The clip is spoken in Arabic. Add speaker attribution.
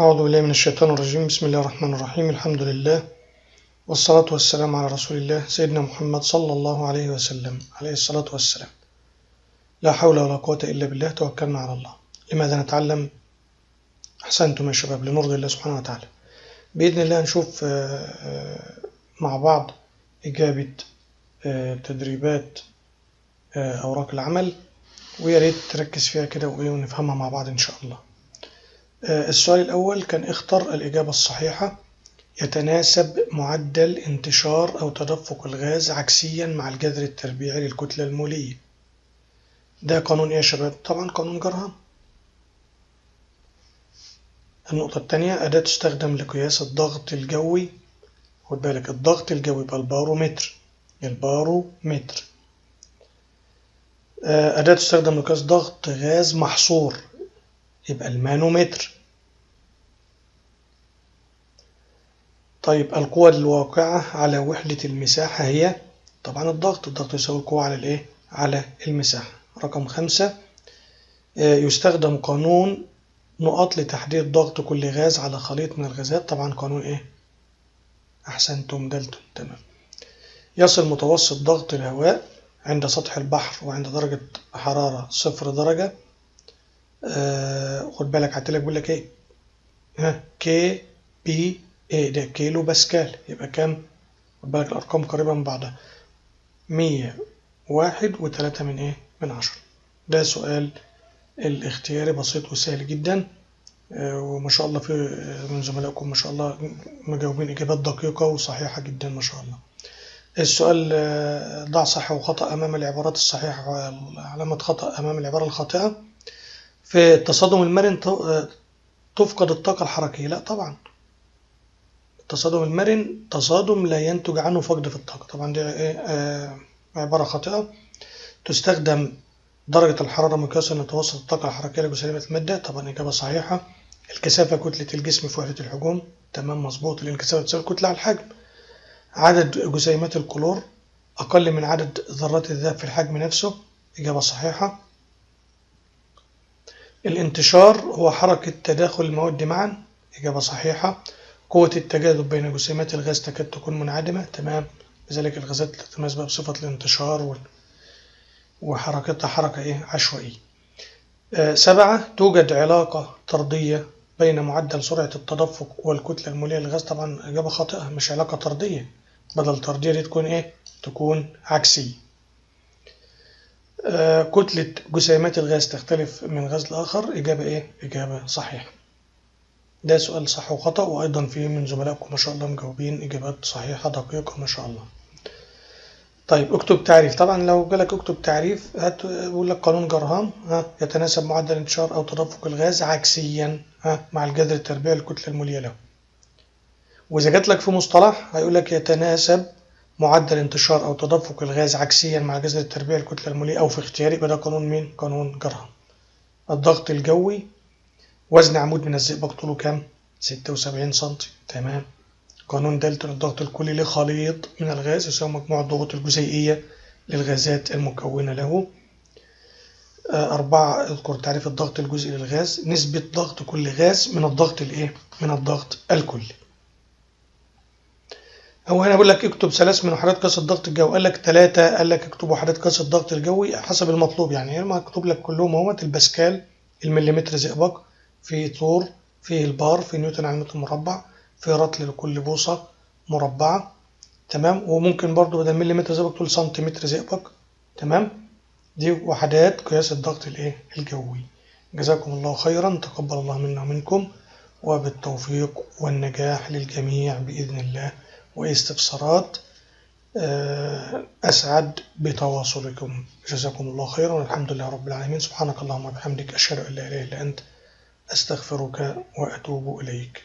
Speaker 1: أعوذ بالله من الشيطان الرجيم. بسم الله الرحمن الرحيم. الحمد لله والصلاة والسلام على رسول الله سيدنا محمد صلى الله عليه وسلم عليه الصلاة والسلام. لا حول ولا قوة إلا بالله، توكلنا على الله. لماذا نتعلم؟ أحسنتم يا شباب، لنرضي الله سبحانه وتعالى. بإذن الله نشوف مع بعض إجابة تدريبات أوراق العمل، ويا ريت تركز فيها كده ونفهمها مع بعض إن شاء الله. السؤال الأول كان اختر الإجابة الصحيحة. يتناسب معدل انتشار أو تدفق الغاز عكسيا مع الجذر التربيعي للكتلة المولية. ده قانون إيه يا شباب؟ طبعا قانون جرهام. النقطة الثانية، أداة تستخدم لقياس الضغط الجوي. خد بالك، الضغط الجوي يبقى البارومتر. أداة تستخدم لقياس ضغط غاز محصور يبقى المانومتر. طيب، القوة الواقعة على وحدة المساحة هي طبعا الضغط يساوي القوة على الايه؟ على المساحة. رقم 5، يستخدم قانون نقط لتحديد ضغط كل غاز على خليط من الغازات. طبعا قانون ايه؟ احسنتم، دالتون. تمام. يصل متوسط ضغط الهواء عند سطح البحر وعند درجة حرارة 0 درجة. خد بالك، هتلاقي بيقول لك ايه؟ كي بي ايه ده؟ كيلو باسكال. يبقى كام؟ خد بالك الارقام قريبة من بعضها. 101.3 من ايه؟ من 10. ده سؤال الاختياري بسيط وسهل جدا، وما شاء الله في من زملائكم ما شاء الله مجاوبين اجابات دقيقة وصحيحة جدا ما شاء الله. السؤال ضع صح وخطأ امام العبارات الصحيحة وعلامة خطأ امام العبارة الخاطئة. في التصادم المرن تفقد الطاقة الحركية. لا طبعا، التصادم المرن تصادم لا ينتج عنه فقد في الطاقة. طبعا دي عبارة خاطئة. تستخدم درجة الحرارة مقياسا لمتوسط الطاقة الحركية لجسيمات المادة. طبعا إجابة صحيحة. الكثافة كتلة الجسم في وحدة الحجم. تمام، مظبوط. الانكسار تساوي الكتلة على الحجم. عدد جسيمات الكلور أقل من عدد ذرات الذهب في الحجم نفسه. إجابة صحيحة. الانتشار هو حركة تداخل المواد معا. إجابة صحيحة. قوة التجاذب بين جسيمات الغاز تكاد تكون منعدمة. تمام، لذلك الغازات تتميز بصفة الانتشار وحركتها حركة إيه؟ عشوائية. 7، توجد علاقة طردية بين معدل سرعة التدفق والكتلة المولية للغاز. طبعا إجابة خاطئة، مش علاقة طردية، بدل طردية دي تكون إيه؟ تكون عكسية. كتلة جسيمات الغاز تختلف من غاز لآخر. إجابة إيه؟ إجابة صحيحة. ده سؤال صح وخطأ، وأيضا في من زملائكم ما شاء الله مجاوبين إجابات صحيحة دقيقة ما شاء الله. طيب، اكتب تعريف. طبعا لو جالك اكتب تعريف بيقول لك قانون جرهام يتناسب معدل انتشار أو تدفق الغاز عكسيا مع الجذر التربيعي للكتلة المولية له. وإذا جات لك في مصطلح هيقول لك يتناسب معدل انتشار أو تدفق الغاز عكسيا مع الجذر التربيعي للكتلة المولية، أو في اختياري، يبقى ده قانون مين؟ قانون جرهام. الضغط الجوي، وزن عمود من الزئبق طوله كام؟ 76 سم. تمام. قانون دالتون، الضغط الكلي لخليط من الغاز يساوي مجموع الضغوط الجزيئية للغازات المكونة له. 4، اذكر تعريف الضغط الجزئي للغاز. نسبة ضغط كل غاز من الضغط الايه؟ من الضغط الكلي. هو هنا بقول لك اكتب 3 من وحدات قياس الضغط الجوي. قال لك 3، قال لك اكتب وحدات قياس الضغط الجوي حسب المطلوب. يعني ما اكتب لك كلهم اهوت: الباسكال، المليمتر زئبق، في طور، في البار، في نيوتن على المتر مربع، في رطل لكل بوصة مربعة. تمام. وممكن برضو بدل مليمتر زئبق تقول سنتيمتر زئبق. تمام. دي وحدات قياس الضغط الايه؟ الجوي. جزاكم الله خيرا، تقبل الله منا ومنكم، وبالتوفيق والنجاح للجميع بإذن الله. واستفسارات أسعد بتواصلكم. جزاكم الله خيرا، والحمد لله رب العالمين. سبحانك اللهم وبحمدك، أشهد أن لا إله إلا أنت، أستغفرك وأتوب إليك.